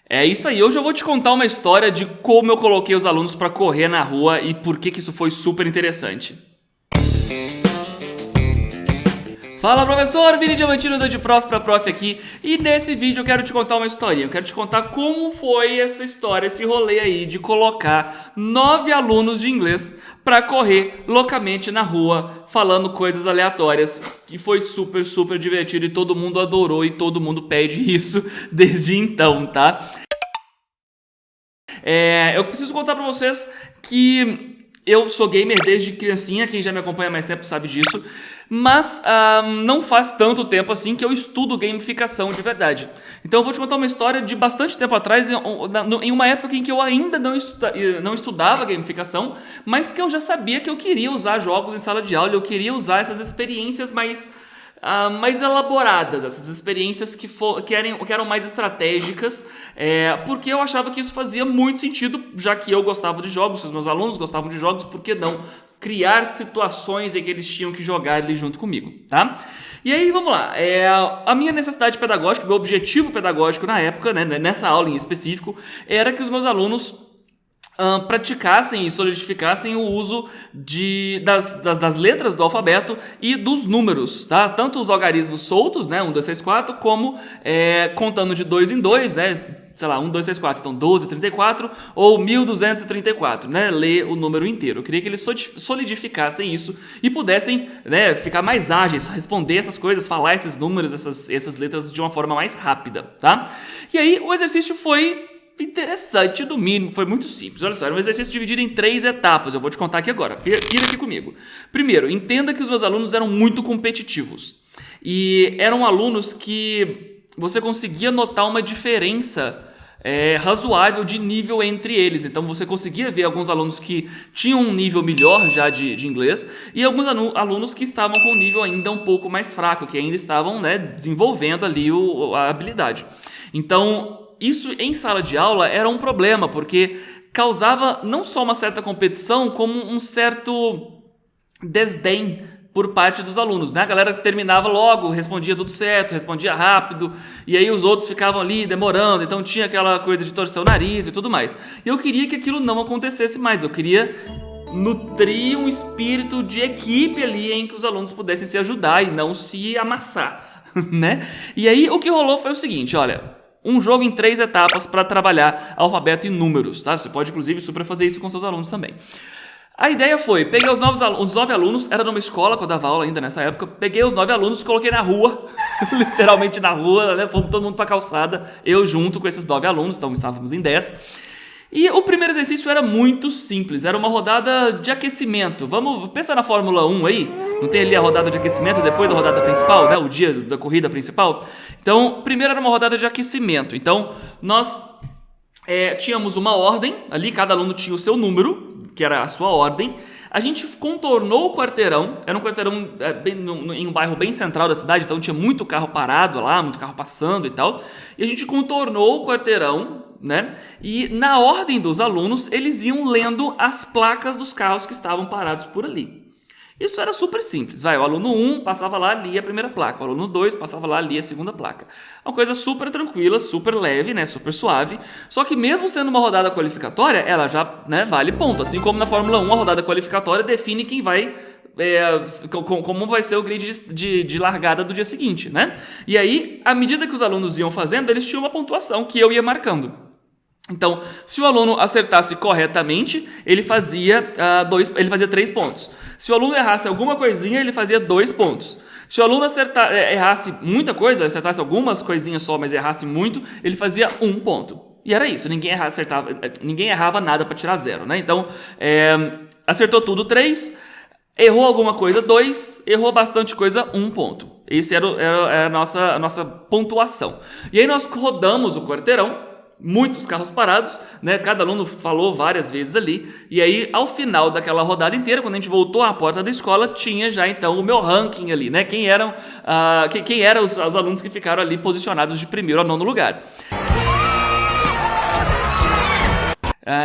É isso aí, hoje eu vou te contar uma história de como eu coloquei os alunos para correr na rua e por que isso foi super interessante. Fala professor, Vini Diamantino da de Prof pra Prof aqui, e nesse vídeo eu quero te contar uma historinha, eu quero te contar como foi essa história, esse rolê aí de colocar 9 alunos de inglês pra correr loucamente na rua, falando coisas aleatórias, e foi super divertido e todo mundo adorou e todo mundo pede isso desde então, tá? Eu preciso contar pra vocês que eu sou gamer desde criancinha, quem já me acompanha há mais tempo sabe disso, mas não faz tanto tempo assim que eu estudo gamificação de verdade. Então eu vou te contar uma história de bastante tempo atrás, em uma época em que eu ainda não estudava gamificação, mas que eu já sabia que eu queria usar jogos em sala de aula, eu queria usar essas experiências mais elaboradas, essas experiências que eram mais estratégicas, porque eu achava que isso fazia muito sentido, já que eu gostava de jogos, se os meus alunos gostavam de jogos, por que não criar situações em que eles tinham que jogar ali junto comigo, tá? E aí, vamos lá, a minha necessidade pedagógica, meu objetivo pedagógico na época, né, nessa aula em específico, era que os meus alunos praticassem e solidificassem o uso das letras do alfabeto e dos números, tá? Tanto os algarismos soltos, né, 1, 2, 3, 4, como contando de 2 em 2, né, sei lá, 1, 2, 3, 4, então 12, 34, ou 1234, né, ler o número inteiro. Eu queria que eles solidificassem isso e pudessem, né, ficar mais ágeis, responder essas coisas, falar esses números, essas letras de uma forma mais rápida, tá? E aí o exercício foi interessante, no mínimo, foi muito simples. Olha só, era um exercício dividido em 3 etapas, eu vou te contar aqui agora, pira aqui comigo. Primeiro, entenda que os meus alunos eram muito competitivos e eram alunos que você conseguia notar uma diferença razoável de nível entre eles. Então você conseguia ver alguns alunos que tinham um nível melhor já de inglês e alguns alunos que estavam com um nível ainda um pouco mais fraco, que ainda estavam, né, desenvolvendo ali a habilidade. Então isso em sala de aula era um problema, porque causava não só uma certa competição, como um certo desdém por parte dos alunos, né? A galera terminava logo, respondia tudo certo, respondia rápido, e aí os outros ficavam ali demorando, então tinha aquela coisa de torcer o nariz e tudo mais. E eu queria que aquilo não acontecesse mais, eu queria nutrir um espírito de equipe ali em que os alunos pudessem se ajudar e não se amassar, né? E aí o que rolou foi o seguinte, olha, um jogo em 3 etapas para trabalhar alfabeto e números, tá? Você pode, inclusive, super fazer isso com seus alunos também. A ideia foi, peguei os 9 alunos, era numa escola que eu dava aula ainda nessa época, peguei os 9 alunos, coloquei na rua, literalmente na rua, né? Fomos todo mundo pra calçada, eu junto com esses 9 alunos, então estávamos em 10. E o primeiro exercício era muito simples, era uma rodada de aquecimento. Vamos pensar na Fórmula 1 aí, não tem ali a rodada de aquecimento depois da rodada principal, né? O dia da corrida principal. Então, primeiro era uma rodada de aquecimento. Então, nós tínhamos uma ordem, ali cada aluno tinha o seu número, que era a sua ordem. A gente contornou o quarteirão, era um quarteirão em um bairro bem central da cidade, então tinha muito carro parado lá, muito carro passando e tal. E a gente contornou o quarteirão, né? E na ordem dos alunos, eles iam lendo as placas dos carros que estavam parados por ali. Isso era super simples, o aluno 1 passava lá, lia a primeira placa, o aluno 2 passava lá, lia a segunda placa. Uma coisa super tranquila, super leve, né, super suave, só que mesmo sendo uma rodada qualificatória, ela já, né, vale ponto, assim como na Fórmula 1 a rodada qualificatória define quem vai, como vai ser o grid de largada do dia seguinte, né? E aí, à medida que os alunos iam fazendo, eles tinham uma pontuação que eu ia marcando. Então, se o aluno acertasse corretamente, ele fazia 3 pontos. Se o aluno errasse alguma coisinha, ele fazia 2 pontos. Se o aluno errasse muita coisa, acertasse algumas coisinhas só, mas errasse muito, ele fazia 1 ponto. E era isso, ninguém errava nada para tirar 0, né? Então, acertou tudo 3, errou alguma coisa 2, errou bastante coisa 1 ponto. Esse era a nossa pontuação. E aí nós rodamos o quarteirão, muitos carros parados, né? Cada aluno falou várias vezes ali, e aí ao final daquela rodada inteira, quando a gente voltou à porta da escola, tinha já então o meu ranking ali, né? Quem eram os alunos que ficaram ali posicionados de primeiro a 9º lugar.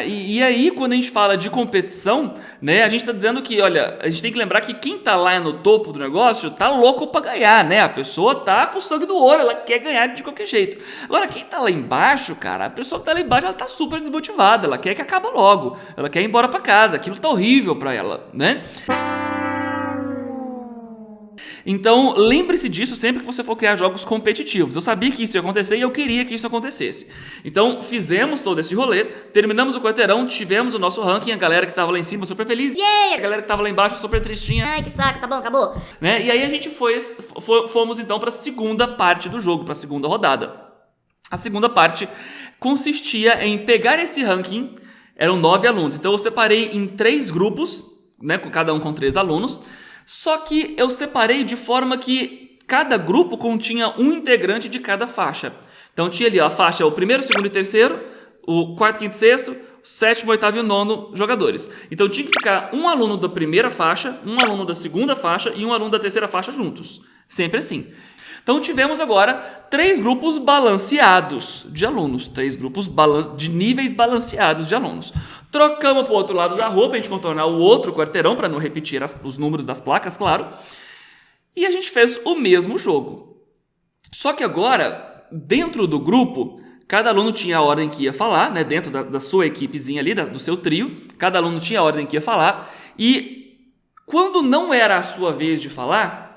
E aí, quando a gente fala de competição, né, a gente está dizendo que, olha, a gente tem que lembrar que quem está lá no topo do negócio tá louco para ganhar, né? A pessoa tá com o sangue do ouro, ela quer ganhar de qualquer jeito. Agora, quem tá lá embaixo, cara, a pessoa que tá lá embaixo, ela tá super desmotivada, ela quer que acabe logo, ela quer ir embora para casa, aquilo tá horrível para ela, né? Então, lembre-se disso sempre que você for criar jogos competitivos. Eu sabia que isso ia acontecer e eu queria que isso acontecesse. Então, fizemos todo esse rolê, terminamos o quarteirão, tivemos o nosso ranking, a galera que tava lá em cima super feliz, Yeah! a galera que tava lá embaixo super tristinha. Ai, que saco, tá bom, acabou. Né? E aí a gente fomos então para a segunda parte do jogo, para a segunda rodada. A segunda parte consistia em pegar esse ranking, eram 9 alunos, então eu separei em 3 grupos, né, cada um com 3 alunos, só que eu separei de forma que cada grupo continha um integrante de cada faixa. Então tinha ali a faixa, o primeiro, segundo e terceiro, o quarto, quinto e sexto, sétimo, oitavo e o nono jogadores. Então tinha que ficar um aluno da primeira faixa, um aluno da segunda faixa e um aluno da terceira faixa juntos. Sempre assim. Então tivemos agora 3 grupos balanceados de alunos, 3 grupos de níveis balanceados de alunos. Trocamos para o outro lado da rua para a gente contornar o outro quarteirão, para não repetir os números das placas, claro. E a gente fez o mesmo jogo. Só que agora, dentro do grupo, cada aluno tinha a ordem que ia falar, né? Dentro da sua equipezinha ali, do seu trio, cada aluno tinha a ordem que ia falar. E quando não era a sua vez de falar,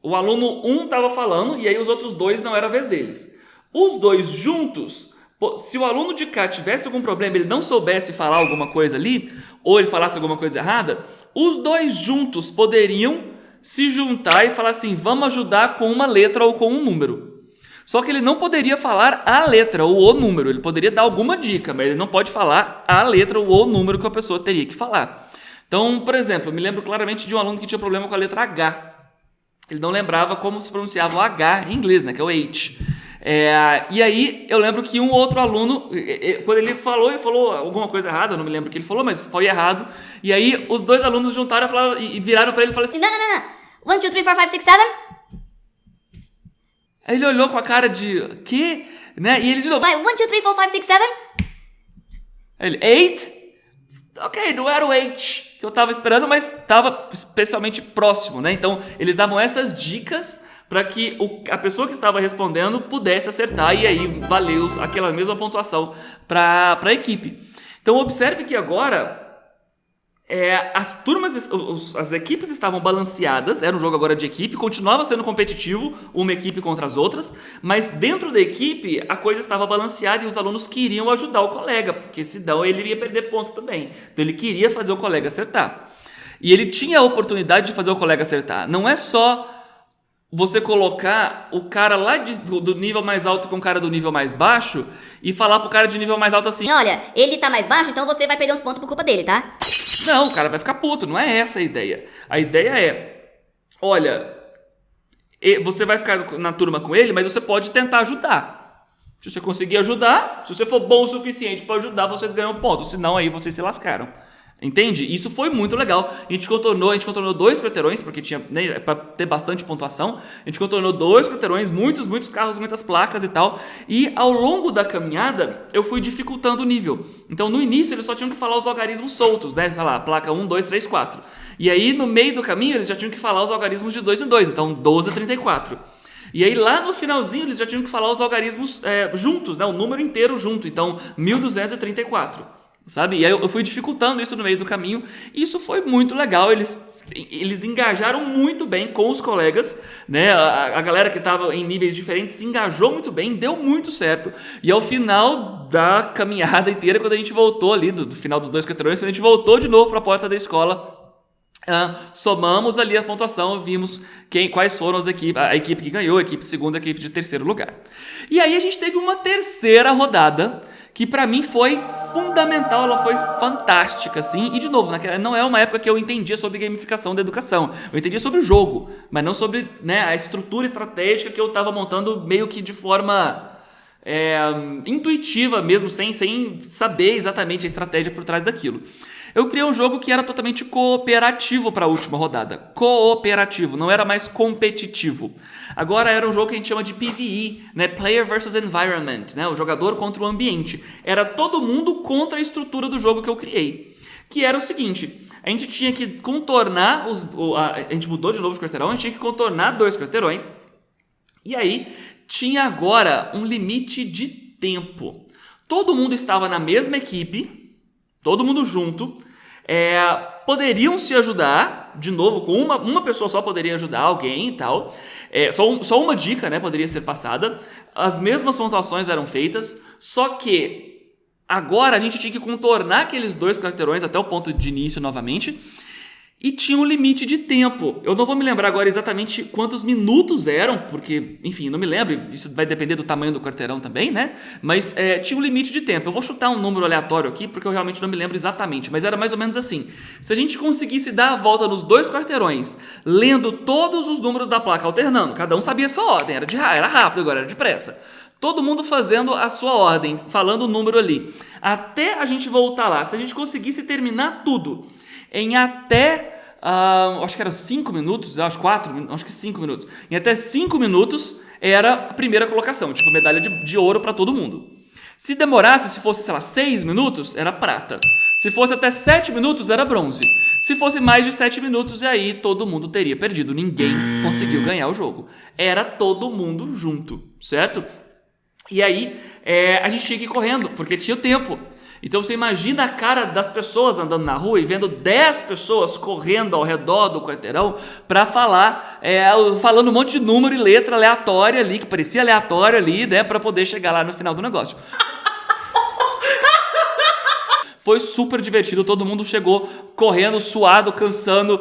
o aluno 1 estava falando e aí os outros 2 não era a vez deles. Os 2 juntos, se o aluno de cá tivesse algum problema, ele não soubesse falar alguma coisa ali, ou ele falasse alguma coisa errada, os 2 juntos poderiam se juntar e falar assim, vamos ajudar com uma letra ou com um número. Só que ele não poderia falar a letra ou o número, ele poderia dar alguma dica, mas ele não pode falar a letra ou o número que a pessoa teria que falar. Então, por exemplo, eu me lembro claramente de um aluno que tinha problema com a letra H. Ele não lembrava como se pronunciava o H em inglês, né, que é o H. E aí eu lembro que um outro aluno, quando ele falou alguma coisa errada, eu não me lembro o que ele falou, mas foi errado. E aí os 2 alunos juntaram e viraram para ele e falaram assim, Não. 1, 2, 3, 4, 5, 6, 7. Aí ele olhou com a cara de, quê? Né? E ele de novo, Vai, 1, 2, 3, 4, 5, 6, 7. ele, 8? Ok, não era o H que eu tava esperando, mas estava especialmente próximo, né? Então, eles davam essas dicas para que a pessoa que estava respondendo pudesse acertar e aí valeu aquela mesma pontuação para a equipe. Então, observe que agora as turmas, as equipes estavam balanceadas, era um jogo agora de equipe, continuava sendo competitivo, uma equipe contra as outras, mas dentro da equipe a coisa estava balanceada e os alunos queriam ajudar o colega, porque senão ele ia perder ponto também. Então ele queria fazer o colega acertar. E ele tinha a oportunidade de fazer o colega acertar. Não é só você colocar o cara lá do nível mais alto com o cara do nível mais baixo e falar pro cara de nível mais alto assim, Olha, ele tá mais baixo, então você vai perder uns pontos por culpa dele, tá? não, o cara vai ficar puto, não é essa a ideia. A ideia é, olha, você vai ficar na turma com ele, mas você pode tentar ajudar. Se você conseguir ajudar, se você for bom o suficiente para ajudar, vocês ganham ponto. Senão, aí vocês se lascaram. Entende? Isso foi muito legal. A gente contornou 2 quarteirões, porque tinha, né, para ter bastante pontuação. A gente contornou 2 quarteirões, muitos carros, muitas placas e tal. E ao longo da caminhada, eu fui dificultando o nível. Então, no início, eles só tinham que falar os algarismos soltos, né? Sei lá, placa 1, 2, 3, 4. E aí, no meio do caminho, eles já tinham que falar os algarismos de 2 em 2. Então, 12 a 34. E aí, lá no finalzinho, eles já tinham que falar os algarismos juntos, né? O número inteiro junto. Então, 1234. Sabe? E aí eu fui dificultando isso no meio do caminho e isso foi muito legal, eles engajaram muito bem com os colegas, né? A galera que estava em níveis diferentes se engajou muito bem, deu muito certo. E ao final da caminhada inteira, quando a gente voltou ali, do final dos 2 quarteirões, quando a gente voltou de novo para a porta da escola, somamos ali a pontuação, vimos quais foram a equipe que ganhou, a equipe segunda, a equipe de terceiro lugar. E aí a gente teve uma terceira rodada que para mim foi fundamental, ela foi fantástica, assim, e de novo, não é uma época que eu entendia sobre gamificação da educação, eu entendia sobre o jogo, mas não sobre, né, a estrutura estratégica que eu estava montando meio que de forma intuitiva mesmo, sem saber exatamente a estratégia por trás daquilo. Eu criei um jogo que era totalmente cooperativo para a última rodada. Cooperativo, não era mais competitivo. Agora era um jogo que a gente chama de PvE, né? Player versus Environment, né? O jogador contra o ambiente. Era todo mundo contra a estrutura do jogo que eu criei. Que era o seguinte, a gente tinha que contornar, a gente mudou de novo os quarteirão, a gente tinha que contornar 2 quarteirões. E aí tinha agora um limite de tempo. Todo mundo estava na mesma equipe, todo mundo junto, poderiam se ajudar, de novo, com uma pessoa só poderia ajudar alguém e tal, só uma dica, né, poderia ser passada, as mesmas pontuações eram feitas, só que agora a gente tinha que contornar aqueles 2 quarteirões até o ponto de início novamente, e tinha um limite de tempo. Eu não vou me lembrar agora exatamente quantos minutos eram, porque, enfim, não me lembro, isso vai depender do tamanho do quarteirão também, né? Mas tinha um limite de tempo. Eu vou chutar um número aleatório aqui, porque eu realmente não me lembro exatamente, mas era mais ou menos assim. Se a gente conseguisse dar a volta nos 2 quarteirões, lendo todos os números da placa, alternando, cada um sabia a sua ordem, era rápido agora, era depressa. Todo mundo fazendo a sua ordem, falando o número ali. Até a gente voltar lá, se a gente conseguisse terminar tudo em até... acho que eram 5 minutos, acho que 5 minutos. Em até 5 minutos era a primeira colocação, tipo medalha de ouro para todo mundo. Se demorasse, se fosse, sei lá, 6 minutos, era prata. Se fosse até 7 minutos, era bronze. Se fosse mais de 7 minutos, e aí todo mundo teria perdido. Ninguém conseguiu ganhar o jogo. Era todo mundo junto, certo? E aí a gente tinha que ir correndo, porque tinha o tempo. Então você imagina a cara das pessoas andando na rua e vendo 10 pessoas correndo ao redor do quarteirão para falar, falando um monte de número e letra aleatória ali, que parecia aleatório ali, né, para poder chegar lá no final do negócio. Foi super divertido, todo mundo chegou correndo, suado, cansado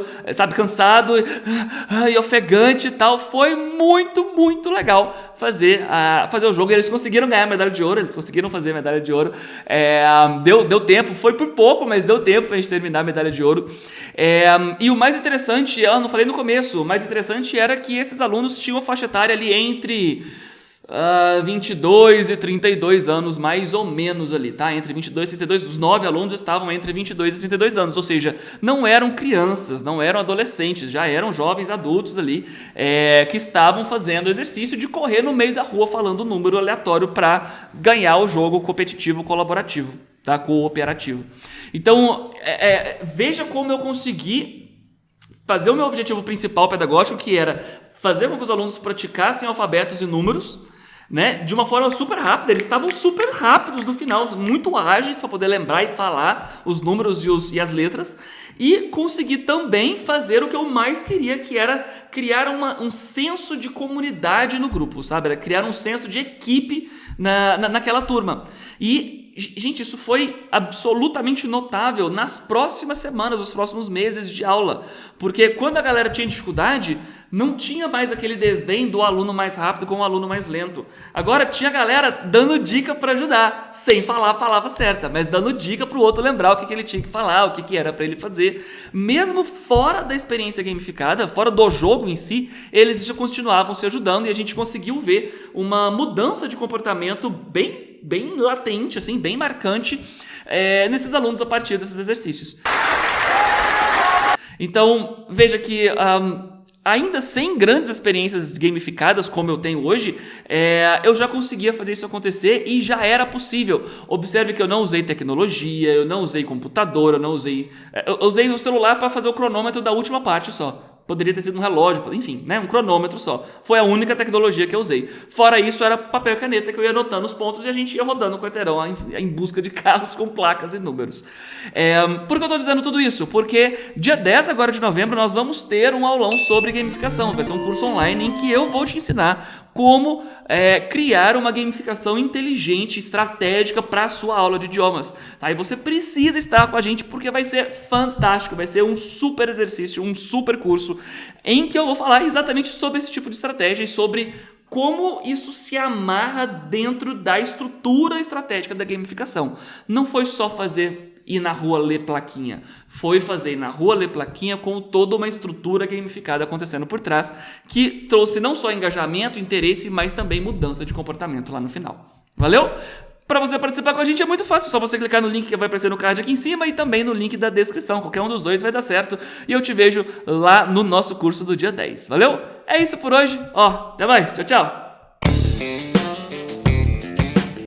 e ofegante e tal. Foi muito, muito legal fazer o jogo. E eles conseguiram ganhar a medalha de ouro, eles conseguiram fazer a medalha de ouro. Deu tempo, foi por pouco, mas deu tempo pra gente terminar a medalha de ouro. E o mais interessante, eu não falei no começo, o mais interessante era que esses alunos tinham faixa etária ali entre... 22 e 32 anos, mais ou menos ali, tá? Entre 22 e 32, os 9 alunos estavam entre 22 e 32 anos, ou seja, não eram crianças, não eram adolescentes, já eram jovens adultos ali, que estavam fazendo exercício de correr no meio da rua falando um número aleatório para ganhar o jogo competitivo colaborativo, tá? Cooperativo. Então, veja como eu consegui fazer o meu objetivo principal pedagógico, que era fazer com que os alunos praticassem alfabetos e números, né, de uma forma super rápida. Eles estavam super rápidos no final, muito ágeis para poder lembrar e falar os números e as letras, e consegui também fazer o que eu mais queria, que era criar um senso de comunidade no grupo, sabe? Era criar um senso de equipe naquela turma. E, gente, isso foi absolutamente notável nas próximas semanas, nos próximos meses de aula, porque quando a galera tinha dificuldade, não tinha mais aquele desdém do aluno mais rápido com o aluno mais lento. Agora tinha galera dando dica para ajudar, sem falar a palavra certa, mas dando dica para o outro lembrar o que ele tinha que falar, o que era para ele fazer. Mesmo fora da experiência gamificada, fora do jogo em si, eles já continuavam se ajudando e a gente conseguiu ver uma mudança de comportamento bem latente, assim, bem marcante nesses alunos a partir desses exercícios. Então, veja que... ainda sem grandes experiências gamificadas como eu tenho hoje, eu já conseguia fazer isso acontecer e já era possível. Observe que eu não usei tecnologia, eu não usei computador, eu usei o celular para fazer o cronômetro da última parte só. Poderia ter sido um relógio, enfim, né, um cronômetro só. Foi a única tecnologia que eu usei. Fora isso, era papel e caneta que eu ia anotando os pontos e a gente ia rodando o quarteirão em busca de carros com placas e números. Por que eu estou dizendo tudo isso? Porque dia 10 agora de novembro nós vamos ter um aulão sobre gamificação. Vai ser um curso online em que eu vou te ensinar como criar uma gamificação inteligente, estratégica para a sua aula de idiomas. Tá? E você precisa estar com a gente porque vai ser fantástico, vai ser um super exercício, um super curso em que eu vou falar exatamente sobre esse tipo de estratégia e sobre como isso se amarra dentro da estrutura estratégica da gamificação. Não foi só ir na rua ler plaquinha, foi fazer ir na rua ler plaquinha com toda uma estrutura gamificada acontecendo por trás, que trouxe não só engajamento, interesse, mas também mudança de comportamento lá no final. Valeu? Para você participar com a gente é muito fácil, só você clicar no link que vai aparecer no card aqui em cima e também no link da descrição. Qualquer um dos dois vai dar certo. E eu te vejo lá no nosso curso do dia 10. Valeu? É isso por hoje. Ó, até mais. Tchau, tchau.